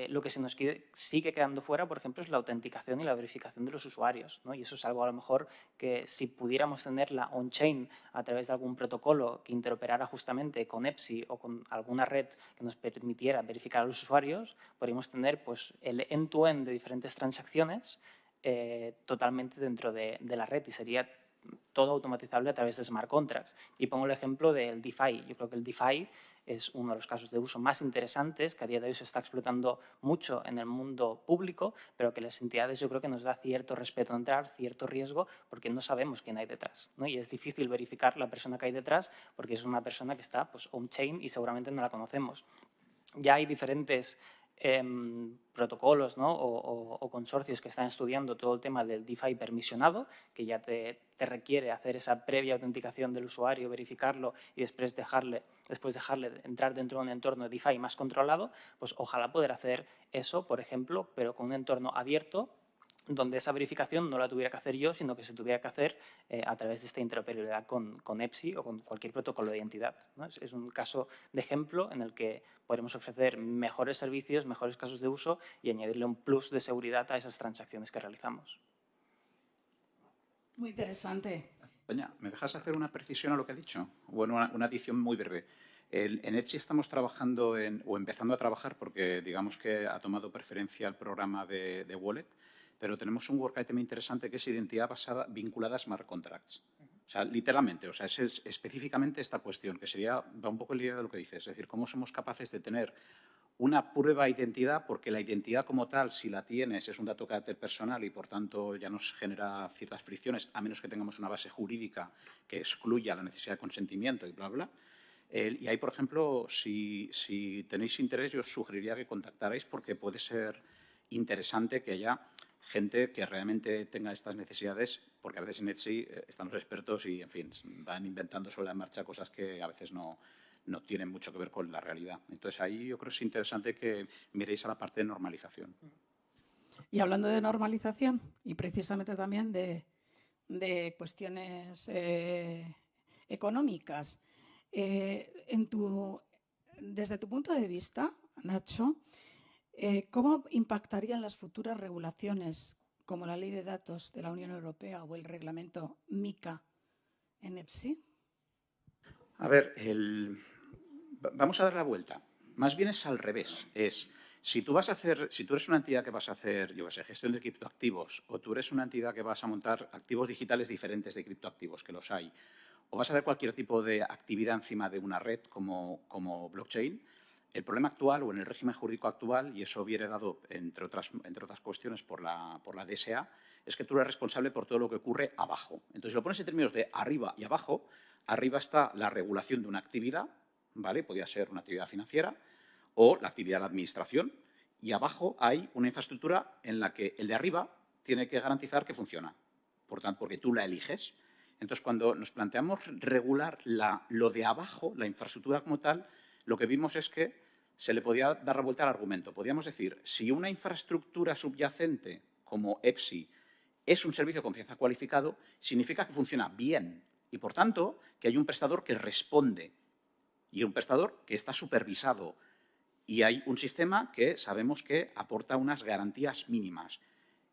lo que se nos sigue quedando fuera, por ejemplo, es la autenticación y la verificación de los usuarios, ¿no? Y eso es algo a lo mejor que si pudiéramos tenerla on-chain a través de algún protocolo que interoperara justamente con EPSI o con alguna red que nos permitiera verificar a los usuarios, podríamos tener pues, el end-to-end de diferentes transacciones totalmente dentro de la red y sería todo automatizable a través de smart contracts. Y pongo el ejemplo del DeFi. Yo creo que el DeFi es uno de los casos de uso más interesantes que a día de hoy se está explotando mucho en el mundo público, pero que las entidades yo creo que nos da cierto respeto a entrar, cierto riesgo, porque no sabemos quién hay detrás, ¿no? Y es difícil verificar la persona que hay detrás porque es una persona que está pues, on-chain y seguramente no la conocemos. Ya hay diferentes protocolos, ¿no? o consorcios que están estudiando todo el tema del DeFi permisionado, que ya te requiere hacer esa previa autenticación del usuario, verificarlo y después dejarle entrar dentro de un entorno DeFi más controlado, pues ojalá poder hacer eso, por ejemplo, pero con un entorno abierto donde esa verificación no la tuviera que hacer yo, sino que se tuviera que hacer a través de esta interoperabilidad con EPSI o con cualquier protocolo de identidad, ¿no? Es un caso de ejemplo en el que podremos ofrecer mejores servicios, mejores casos de uso y añadirle un plus de seguridad a esas transacciones que realizamos. Muy interesante. Doña, ¿me dejas hacer una precisión a lo que ha dicho? Bueno, una adición muy breve. En ETSI estamos trabajando o empezando a trabajar porque digamos que ha tomado preferencia el programa de Wallet, pero tenemos un work item interesante que es identidad basada vinculada a smart contracts. O sea, literalmente, o sea, es específicamente esta cuestión, que va un poco en línea de lo que dices, es decir, cómo somos capaces de tener una prueba de identidad, porque la identidad como tal, si la tienes, es un dato de carácter personal y, por tanto, ya nos genera ciertas fricciones, a menos que tengamos una base jurídica que excluya la necesidad de consentimiento y bla, bla. Y ahí, por ejemplo, si tenéis interés, yo os sugeriría que contactarais porque puede ser interesante que haya gente que realmente tenga estas necesidades, porque a veces en Etsy están los expertos y, en fin, van inventando sobre la marcha cosas que a veces no tienen mucho que ver con la realidad. Entonces, ahí yo creo que es interesante que miréis a la parte de normalización. Y hablando de normalización y precisamente también de cuestiones económicas, desde tu punto de vista, Nacho, ¿cómo impactarían las futuras regulaciones como la Ley de Datos de la Unión Europea o el reglamento MiCA en EPSI? A ver, vamos a dar la vuelta. Más bien es al revés. Si tú eres una entidad que vas a hacer, yo qué sé, gestión de criptoactivos, o tú eres una entidad que vas a montar activos digitales diferentes de criptoactivos, que los hay, o vas a hacer cualquier tipo de actividad encima de una red como blockchain, el problema actual o en el régimen jurídico actual, y eso viene dado, entre otras cuestiones, por la DSA, es que tú eres responsable por todo lo que ocurre abajo. Entonces, si lo pones en términos de arriba y abajo, arriba está la regulación de una actividad, ¿vale? Podría ser una actividad financiera o la actividad de la administración, y abajo hay una infraestructura en la que el de arriba tiene que garantizar que funciona, por tanto, porque tú la eliges. Entonces, cuando nos planteamos regular lo de abajo, la infraestructura como tal, lo que vimos es que se le podía dar la vuelta al argumento. Podríamos decir, si una infraestructura subyacente como EPSI es un servicio de confianza cualificado, significa que funciona bien y, por tanto, que hay un prestador que responde y un prestador que está supervisado. Y hay un sistema que sabemos que aporta unas garantías mínimas.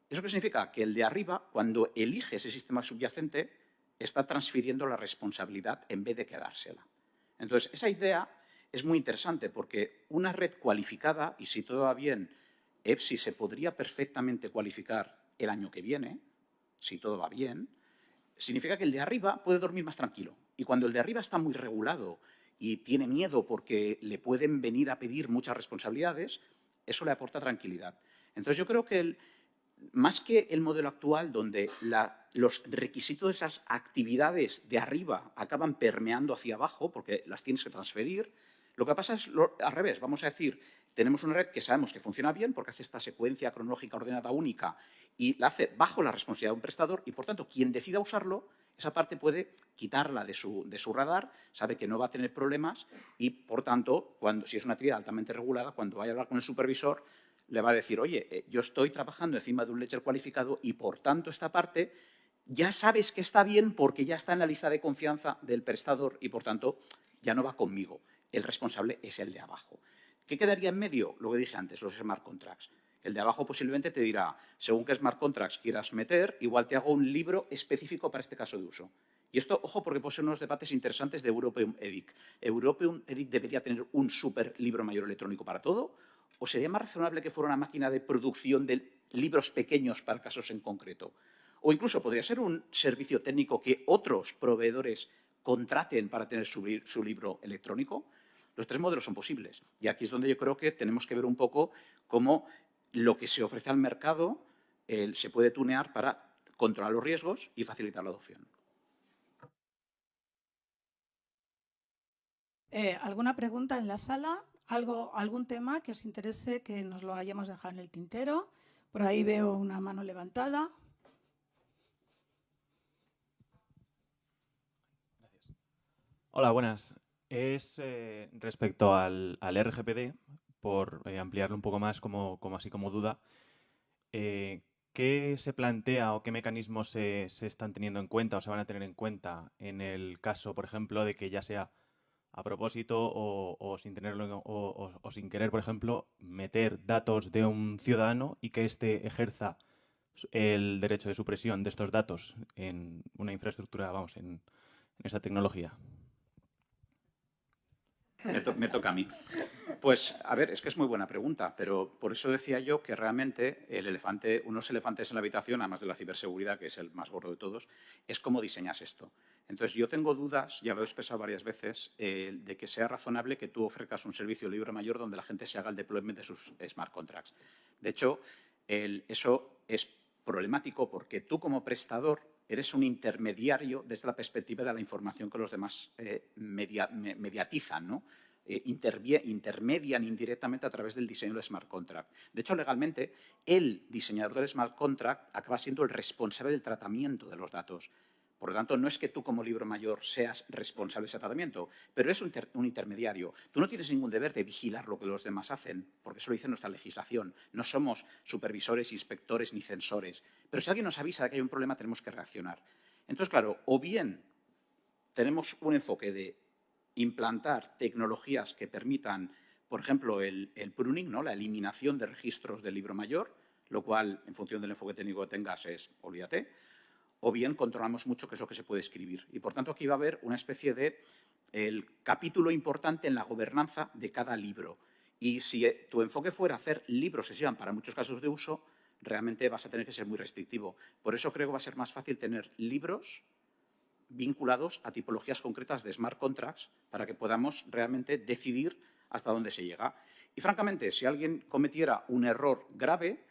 ¿Eso qué significa? Que el de arriba, cuando elige ese sistema subyacente, está transfiriendo la responsabilidad en vez de quedársela. Entonces, esa idea es muy interesante porque una red cualificada, y si todo va bien, EPSI se podría perfectamente cualificar el año que viene, si todo va bien, significa que el de arriba puede dormir más tranquilo. Y cuando el de arriba está muy regulado y tiene miedo porque le pueden venir a pedir muchas responsabilidades, eso le aporta tranquilidad. Entonces, yo creo que más que el modelo actual, donde los requisitos de esas actividades de arriba acaban permeando hacia abajo, porque las tienes que transferir, lo que pasa es al revés. Vamos a decir, tenemos una red que sabemos que funciona bien porque hace esta secuencia cronológica ordenada única y la hace bajo la responsabilidad de un prestador y, por tanto, quien decida usarlo, esa parte puede quitarla de su radar, sabe que no va a tener problemas y, por tanto, si es una actividad altamente regulada, cuando vaya a hablar con el supervisor, le va a decir, oye, yo estoy trabajando encima de un ledger cualificado y, por tanto, esta parte ya sabes que está bien porque ya está en la lista de confianza del prestador y, por tanto, ya no va conmigo. El responsable es el de abajo. ¿Qué quedaría en medio? Lo que dije antes, los smart contracts. El de abajo posiblemente te dirá, según qué smart contracts quieras meter, igual te hago un libro específico para este caso de uso. Y esto, ojo, porque puede ser unos debates interesantes de Europeum EDIC. ¿Europeum EDIC debería tener un super libro mayor electrónico para todo? ¿O sería más razonable que fuera una máquina de producción de libros pequeños para casos en concreto? O incluso podría ser un servicio técnico que otros proveedores contraten para tener su libro electrónico. Los tres modelos son posibles. Y aquí es donde yo creo que tenemos que ver un poco cómo lo que se ofrece al mercado se puede tunear para controlar los riesgos y facilitar la adopción. ¿Alguna pregunta en la sala? ¿Algún tema que os interese que nos lo hayamos dejado en el tintero? Por ahí veo una mano levantada. Gracias. Hola, buenas. Es respecto al RGPD, por ampliarlo un poco más así como duda, ¿qué se plantea o qué mecanismos se están teniendo en cuenta o se van a tener en cuenta en el caso, por ejemplo, de que ya sea a propósito o sin tenerlo o sin querer, por ejemplo, meter datos de un ciudadano y que éste ejerza el derecho de supresión de estos datos en una infraestructura, vamos, en esta tecnología? Me toca a mí. Pues, a ver, es que es muy buena pregunta, pero por eso decía yo que realmente unos elefantes en la habitación, además de la ciberseguridad, que es el más gordo de todos, es cómo diseñas esto. Entonces, yo tengo dudas, ya lo he expresado varias veces, de que sea razonable que tú ofrezcas un servicio libre mayor donde la gente se haga el deployment de sus smart contracts. De hecho, eso es problemático porque tú como prestador eres un intermediario desde la perspectiva de la información que los demás mediatizan, ¿no? Intermedian indirectamente a través del diseño del smart contract. De hecho, legalmente, el diseñador del smart contract acaba siendo el responsable del tratamiento de los datos. Por lo tanto, no es que tú como libro mayor seas responsable de ese tratamiento, pero eres un intermediario. Tú no tienes ningún deber de vigilar lo que los demás hacen, porque eso lo dice nuestra legislación. No somos supervisores, inspectores ni censores. Pero si alguien nos avisa de que hay un problema, tenemos que reaccionar. Entonces, claro, o bien tenemos un enfoque de implantar tecnologías que permitan, por ejemplo, el pruning, ¿no? La eliminación de registros del libro mayor, lo cual, en función del enfoque técnico que tengas, olvídate. O bien controlamos mucho qué es lo que se puede escribir. Y, por tanto, aquí va a haber una especie de el capítulo importante en la gobernanza de cada libro. Y si tu enfoque fuera hacer libros que sirvan para muchos casos de uso, realmente vas a tener que ser muy restrictivo. Por eso creo que va a ser más fácil tener libros vinculados a tipologías concretas de smart contracts para que podamos realmente decidir hasta dónde se llega. Y, francamente, si alguien cometiera un error grave,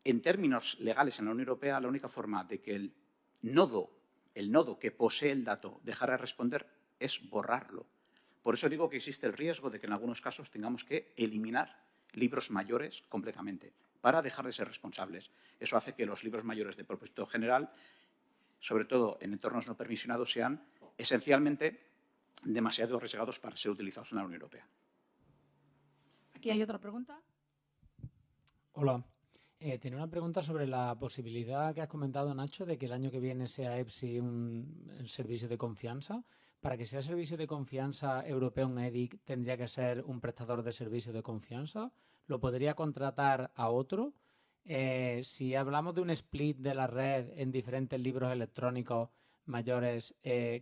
en términos legales en la Unión Europea, la única forma de que el nodo que posee el dato dejara de responder es borrarlo. Por eso digo que existe el riesgo de que en algunos casos tengamos que eliminar libros mayores completamente para dejar de ser responsables. Eso hace que los libros mayores de propósito general, sobre todo en entornos no permisionados, sean esencialmente demasiado arriesgados para ser utilizados en la Unión Europea. Aquí hay otra pregunta. Hola. Tenía una pregunta sobre la posibilidad que has comentado, Nacho, de que el año que viene sea EPSI un servicio de confianza. Para que sea servicio de confianza, Europeum EDIC tendría que ser un prestador de servicio de confianza. ¿Lo podría contratar a otro? Si hablamos de un split de la red en diferentes libros electrónicos mayores,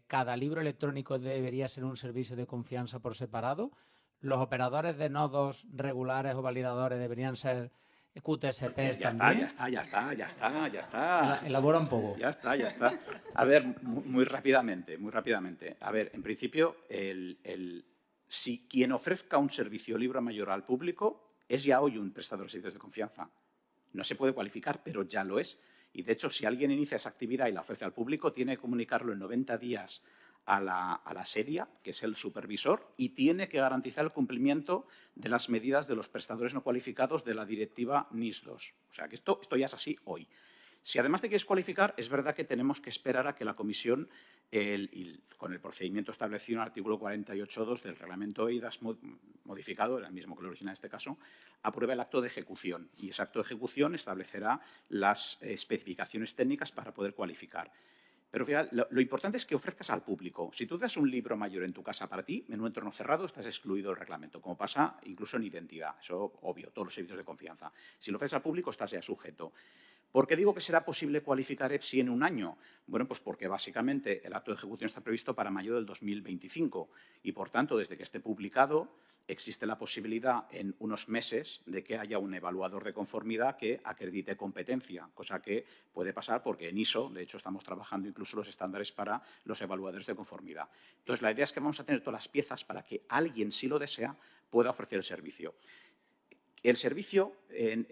¿cada libro electrónico debería ser un servicio de confianza por separado? ¿Los operadores de nodos regulares o validadores deberían ser QTSPs Ya está, también. ya está. Elabora un poco. Ya está. A ver, muy rápidamente. A ver, en principio, si quien ofrezca un servicio libre mayor al público es ya hoy un prestador de servicios de confianza. No se puede cualificar, pero ya lo es. Y, de hecho, si alguien inicia esa actividad y la ofrece al público, tiene que comunicarlo en 90 días a la SEDIA, que es el supervisor, y tiene que garantizar el cumplimiento de las medidas de los prestadores no cualificados de la directiva NIS2. O sea, que esto ya es así hoy. Si además te quieres cualificar, es verdad que tenemos que esperar a que la Comisión, con el procedimiento establecido en el artículo 48.2 del reglamento EIDAS modificado, era el mismo que el original en este caso, apruebe el acto de ejecución. Y ese acto de ejecución establecerá las especificaciones técnicas para poder cualificar. Pero fíjate, lo importante es que ofrezcas al público. Si tú das un libro mayor en tu casa para ti, en un entorno cerrado, estás excluido del reglamento, como pasa incluso en identidad. Eso, obvio, todos los servicios de confianza. Si lo ofreces al público, estás ya sujeto. ¿Por qué digo que será posible cualificar EPSI en un año? Bueno, pues porque básicamente el acto de ejecución está previsto para mayo del 2025 y, por tanto, desde que esté publicado, existe la posibilidad en unos meses de que haya un evaluador de conformidad que acredite competencia, cosa que puede pasar porque en ISO, de hecho, estamos trabajando incluso los estándares para los evaluadores de conformidad. Entonces, la idea es que vamos a tener todas las piezas para que alguien, si lo desea, pueda ofrecer el servicio. El servicio, en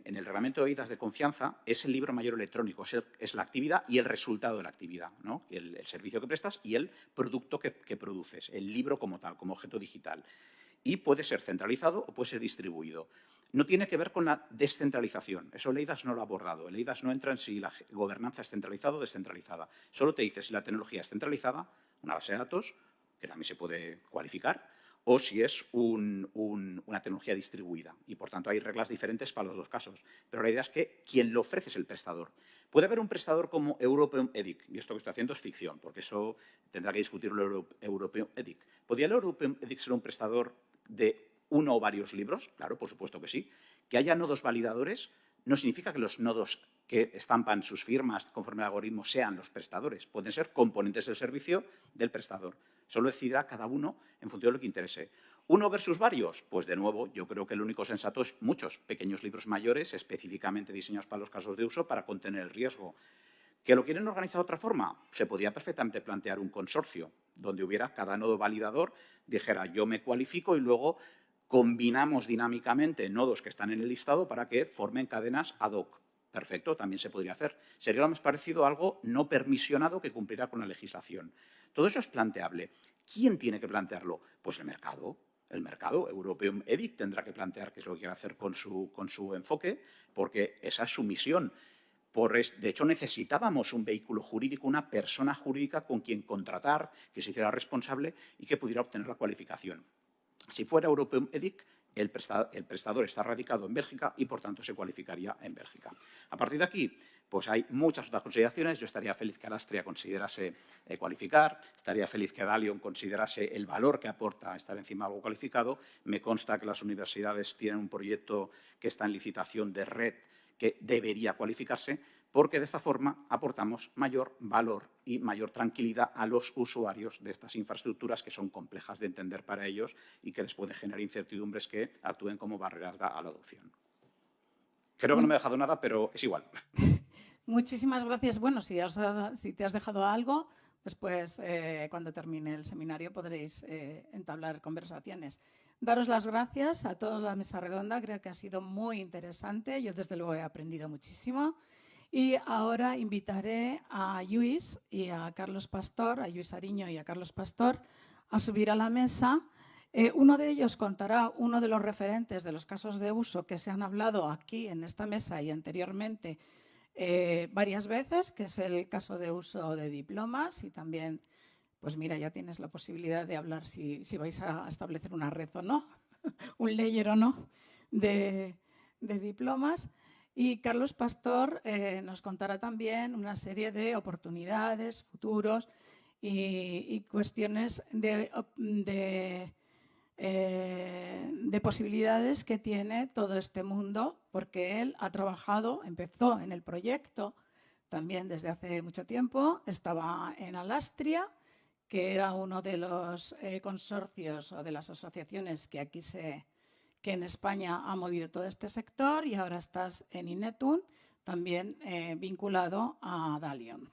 el reglamento de EIDAS de confianza, es el libro mayor electrónico, es la actividad y el resultado de la actividad, ¿no? El servicio que prestas y el producto que produces, el libro como tal, como objeto digital. Y puede ser centralizado o puede ser distribuido. No tiene que ver con la descentralización. Eso el EIDAS no lo ha abordado. El EIDAS no entra en si la gobernanza es centralizada o descentralizada. Solo te dice si la tecnología es centralizada, una base de datos, que también se puede cualificar, o si es una tecnología distribuida. Y, por tanto, hay reglas diferentes para los dos casos. Pero la idea es que quien lo ofrece es el prestador. Puede haber un prestador como European EDIC, y esto que estoy haciendo es ficción, porque eso tendrá que discutirlo el European EDIC. ¿Podría el European EDIC ser un prestador de uno o varios libros? Claro, por supuesto que sí. Que haya nodos validadores no significa que los nodos que estampan sus firmas conforme al algoritmo sean los prestadores. Pueden ser componentes del servicio del prestador. Solo decidirá cada uno en función de lo que interese. ¿Uno versus varios? Pues, de nuevo, yo creo que lo único sensato es muchos pequeños libros mayores específicamente diseñados para los casos de uso para contener el riesgo. ¿Que lo quieren organizar de otra forma? Se podría perfectamente plantear un consorcio donde hubiera cada nodo validador, dijera yo me cualifico y luego combinamos dinámicamente nodos que están en el listado para que formen cadenas ad hoc. Perfecto, también se podría hacer. Sería lo más parecido a algo no permisionado que cumplirá con la legislación. Todo eso es planteable. ¿Quién tiene que plantearlo? Pues el mercado. El mercado, European EDIC, tendrá que plantear qué es lo que quiere hacer con su enfoque, porque esa es su misión. De hecho, necesitábamos un vehículo jurídico, una persona jurídica con quien contratar, que se hiciera responsable y que pudiera obtener la cualificación. Si fuera European EDIC, el prestador está radicado en Bélgica y, por tanto, se cualificaría en Bélgica. A partir de aquí, pues hay muchas otras consideraciones. Yo estaría feliz que Alastria considerase cualificar, estaría feliz que Dalion considerase el valor que aporta estar encima de algo cualificado. Me consta que las universidades tienen un proyecto que está en licitación de red que debería cualificarse, porque de esta forma aportamos mayor valor y mayor tranquilidad a los usuarios de estas infraestructuras que son complejas de entender para ellos y que les pueden generar incertidumbres que actúen como barreras a la adopción. Creo que no me he dejado nada, pero es igual. Muchísimas gracias. Bueno, si te has dejado algo, después, cuando termine el seminario, podréis entablar conversaciones. Daros las gracias a toda la mesa redonda. Creo que ha sido muy interesante. Yo, desde luego, he aprendido muchísimo. Y ahora invitaré a Lluís y a Carlos Pastor, a Lluís Ariño y a Carlos Pastor, a subir a la mesa. Uno de ellos contará uno de los referentes de los casos de uso que se han hablado aquí en esta mesa y anteriormente varias veces, que es el caso de uso de diplomas. Y también, pues mira, ya tienes la posibilidad de hablar si vais a establecer una red o no, un layer o no de diplomas. Y Carlos Pastor nos contará también una serie de oportunidades, futuros y cuestiones de posibilidades que tiene todo este mundo, porque él ha trabajado, empezó en el proyecto también desde hace mucho tiempo, estaba en Alastria, que era uno de los consorcios o de las asociaciones que aquí se que en España ha movido todo este sector, y ahora estás en Inetum, también vinculado a Dalion.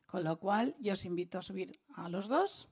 Con lo cual, yo os invito a subir a los dos